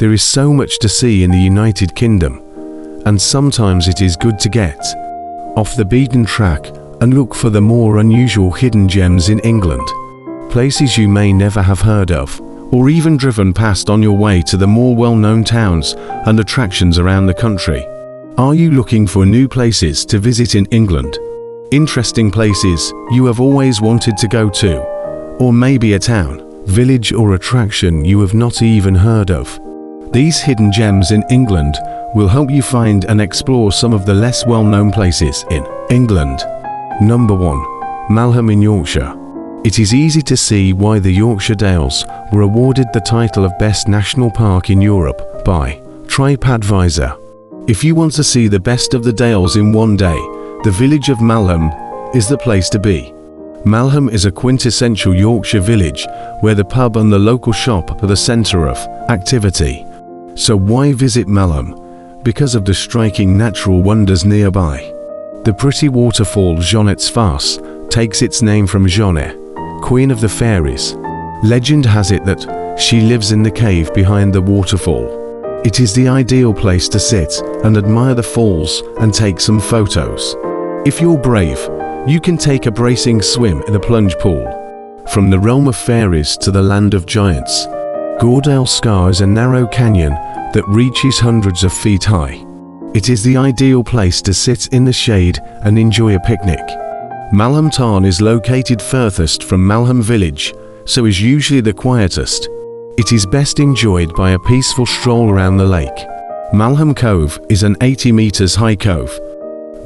There is so much to see in the United Kingdom, and sometimes it is good to get off the beaten track and look for the more unusual hidden gems in England. Places you may never have heard of, or even driven past on your way to the more well-known towns and attractions around the country. Are you looking for new places to visit in England? Interesting places you have always wanted to go to? Or maybe a town, village or attraction you have not even heard of? These hidden gems in England will help you find and explore some of the less well-known places in England. Number 1. Malham in Yorkshire. It is easy to see why the Yorkshire Dales were awarded the title of Best National Park in Europe by TripAdvisor. If you want to see the best of the Dales in one day, the village of Malham is the place to be. Malham is a quintessential Yorkshire village where the pub and the local shop are the centre of activity. So why visit Malham? Because of the striking natural wonders nearby. The pretty waterfall Jeannette's Farce takes its name from Jeannette, Queen of the Fairies. Legend has it that she lives in the cave behind the waterfall. It is the ideal place to sit and admire the falls and take some photos. If you're brave, you can take a bracing swim in the plunge pool. From the realm of fairies to the land of giants, Goredale Scar is a narrow canyon that reaches hundreds of feet high. It is the ideal place to sit in the shade and enjoy a picnic. Malham Tarn is located furthest from Malham village, so is usually the quietest. It is best enjoyed by a peaceful stroll around the lake. Malham Cove is an 80 meters high cove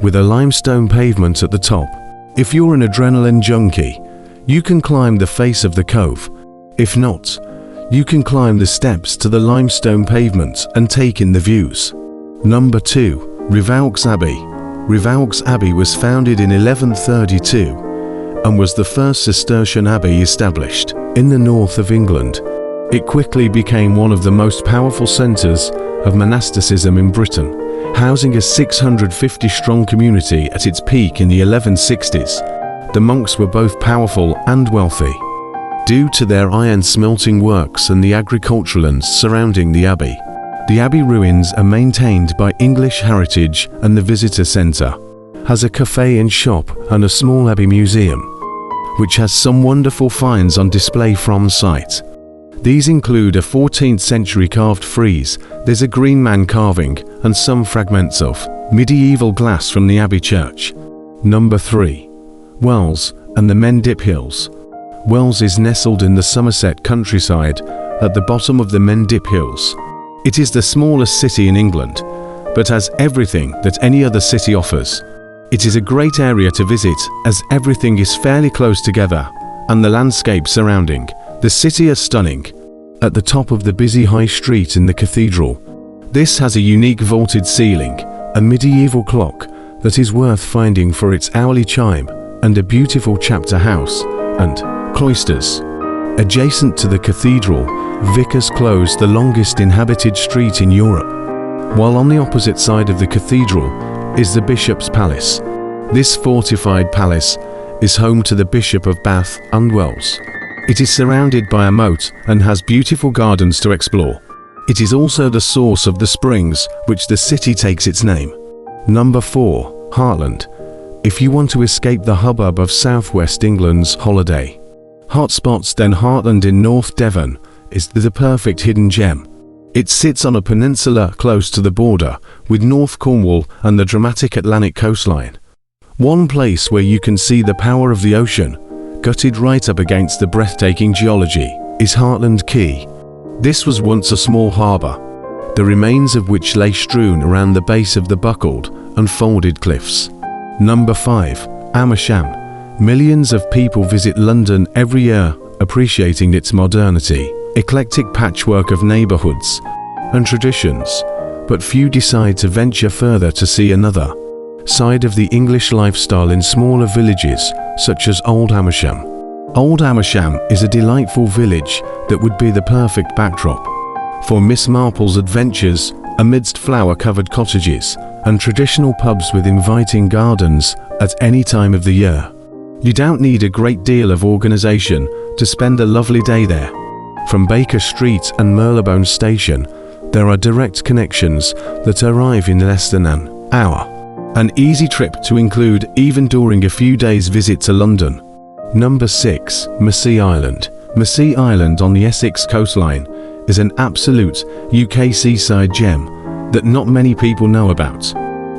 with a limestone pavement at the top. If you're an adrenaline junkie, you can climb the face of the cove. If not, you can climb the steps to the limestone pavement and take in the views. Number 2. Revaux Abbey. Revaux Abbey was founded in 1132 and was the first Cistercian abbey established in the north of England. It quickly became one of the most powerful centres of monasticism in Britain, housing a 650-strong community at its peak in the 1160s. The monks were both powerful and wealthy, due to their iron smelting works and the agricultural lands surrounding the abbey. The abbey ruins are maintained by English Heritage, and the visitor centre has a cafe and shop and a small abbey museum, which has some wonderful finds on display from site. These include a 14th century carved frieze, there's a green man carving, and some fragments of medieval glass from the abbey church. Number 3. Wells and the Mendip Hills. Wells is nestled in the Somerset countryside at the bottom of the Mendip Hills. It is the smallest city in England, but has everything that any other city offers. It is a great area to visit as everything is fairly close together, and the landscape surrounding the city are stunning. At the top of the busy high street in the cathedral, this has a unique vaulted ceiling, a medieval clock that is worth finding for its hourly chime, and a beautiful chapter house and cloisters. Adjacent to the cathedral, Vickers Close, the longest inhabited street in Europe, while on the opposite side of the cathedral is the Bishop's Palace. This fortified palace is home to the Bishop of Bath and Wells. It is surrounded by a moat and has beautiful gardens to explore. It is also the source of the springs which the city takes its name. Number 4. Hartland. If you want to escape the hubbub of southwest England's holiday hotspots, then Hartland in North Devon is the perfect hidden gem. It sits on a peninsula close to the border with North Cornwall and the dramatic Atlantic coastline. One place where you can see the power of the ocean, gutted right up against the breathtaking geology, is Hartland Quay. This was once a small harbour, the remains of which lay strewn around the base of the buckled and folded cliffs. Number 5. Amersham. Millions of people visit London every year, appreciating its modernity, eclectic patchwork of neighbourhoods and traditions, but few decide to venture further to see another side of the English lifestyle in smaller villages such as Old Amersham. Old Amersham is a delightful village that would be the perfect backdrop for Miss Marple's adventures amidst flower-covered cottages and traditional pubs with inviting gardens at any time of the year. You don't need a great deal of organisation to spend a lovely day there. From Baker Street and Marylebone Station, There are direct connections that arrive in less than an hour. An easy trip to include even during a few days visit to London. Number 6. Mersea Island. Mersea Island on the Essex coastline is an absolute UK seaside gem that not many people know about.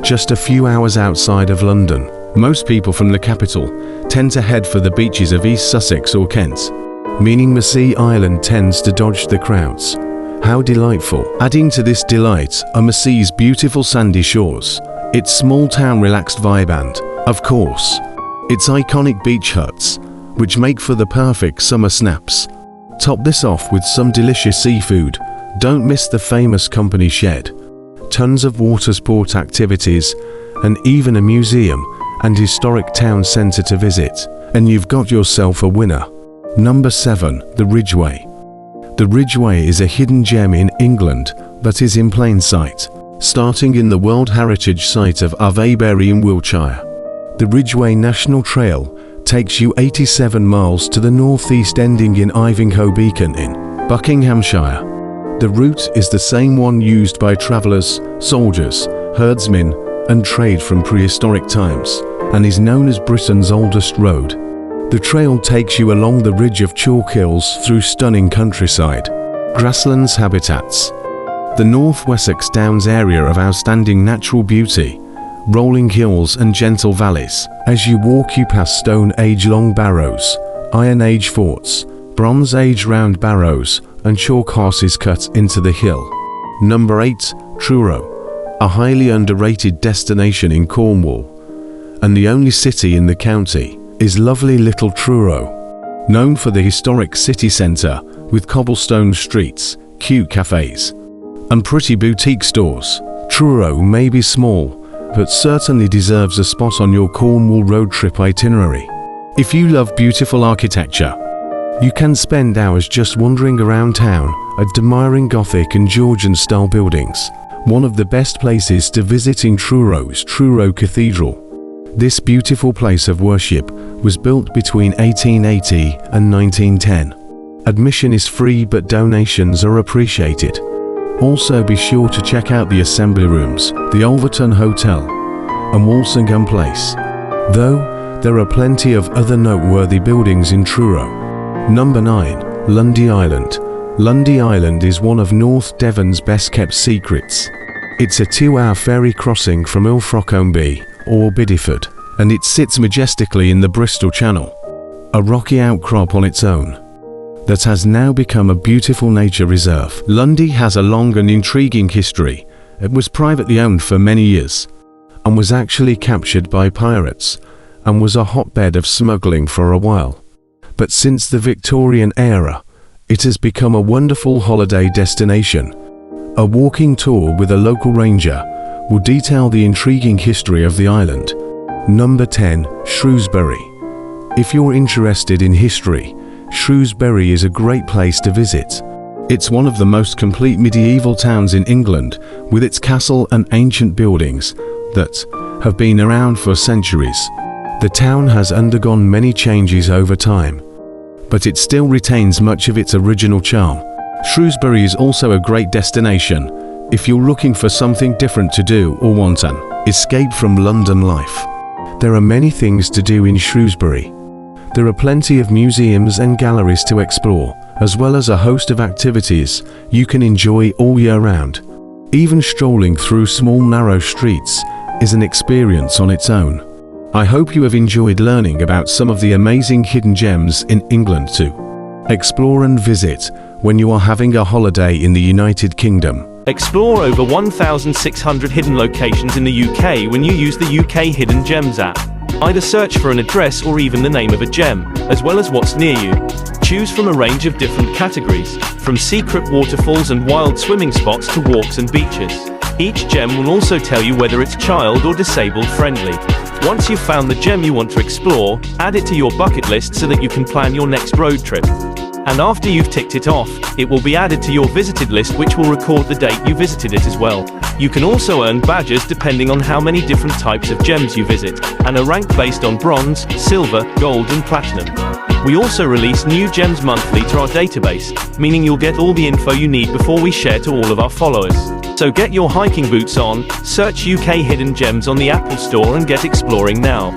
Just a few hours outside of London, most people from the capital tend to head for the beaches of East Sussex or Kent, meaning Mersea Island tends to dodge the crowds. How delightful. Adding to this delight are Mersea's beautiful sandy shores, its small town relaxed vibe and, of course, its iconic beach huts, which make for the perfect summer snaps. Top this off with some delicious seafood. Don't miss the famous Company Shed. Tons of water sport activities, and even a museum and historic town centre to visit, and you've got yourself a winner. Number 7. The Ridgeway. The Ridgeway is a hidden gem in England that is in plain sight. Starting in the World Heritage Site of Avebury in Wiltshire, the Ridgeway National Trail takes you 87 miles to the northeast, ending in Ivinghoe Beacon in Buckinghamshire. The route is the same one used by travellers, soldiers, herdsmen, and trade from prehistoric times, and is known as Britain's oldest road. The trail takes you along the ridge of chalk hills through stunning countryside, grasslands, habitats, the North Wessex Downs area of outstanding natural beauty, rolling hills and gentle valleys. As you walk, you pass Stone Age long barrows, Iron Age forts, Bronze Age round barrows, and chalk horses cut into the hill. Number 8. Truro, a highly underrated destination in Cornwall, and the only city in the county, is lovely little Truro. Known for the historic city centre with cobblestone streets, cute cafes, and pretty boutique stores, Truro may be small, but certainly deserves a spot on your Cornwall road trip itinerary. If you love beautiful architecture, you can spend hours just wandering around town, admiring Gothic and Georgian-style buildings. One of the best places to visit in Truro is Truro Cathedral. This beautiful place of worship was built between 1880 and 1910. Admission is free, but donations are appreciated. Also be sure to check out the Assembly Rooms, the Overton Hotel, and Walsingham Place, though there are plenty of other noteworthy buildings in Truro. Number 9. Lundy Island. Lundy Island is one of North Devon's best-kept secrets. It's a 2-hour ferry crossing from Ilfracombe or Bideford, and it sits majestically in the Bristol Channel, a rocky outcrop on its own that has now become a beautiful nature reserve. Lundy has a long and intriguing history. It was privately owned for many years, and was actually captured by pirates, and was a hotbed of smuggling for a while. But since the Victorian era, it has become a wonderful holiday destination. A walking tour with a local ranger will detail the intriguing history of the island. Number 10. Shrewsbury. If you're interested in history, Shrewsbury is a great place to visit. It's one of the most complete medieval towns in England, with its castle and ancient buildings that have been around for centuries. The town has undergone many changes over time, but it still retains much of its original charm. Shrewsbury is also a great destination if you're looking for something different to do or want an escape from London life. There are many things to do in Shrewsbury. There are plenty of museums and galleries to explore, as well as a host of activities you can enjoy all year round. Even strolling through small narrow streets is an experience on its own. I hope you have enjoyed learning about some of the amazing hidden gems in England to explore and visit when you are having a holiday in the United Kingdom. Explore over 1,600 hidden locations in the UK when you use the UK Hidden Gems app. Either search for an address or even the name of a gem, as well as what's near you. Choose from a range of different categories, from secret waterfalls and wild swimming spots to walks and beaches. Each gem will also tell you whether it's child or disabled friendly. Once you've found the gem you want to explore, add it to your bucket list so that you can plan your next road trip. And after you've ticked it off, it will be added to your visited list, which will record the date you visited it as well. You can also earn badges depending on how many different types of gems you visit, and are ranked based on bronze, silver, gold and platinum. We also release new gems monthly to our database, meaning you'll get all the info you need before we share to all of our followers. So get your hiking boots on, search UK Hidden Gems on the Apple Store and get exploring now.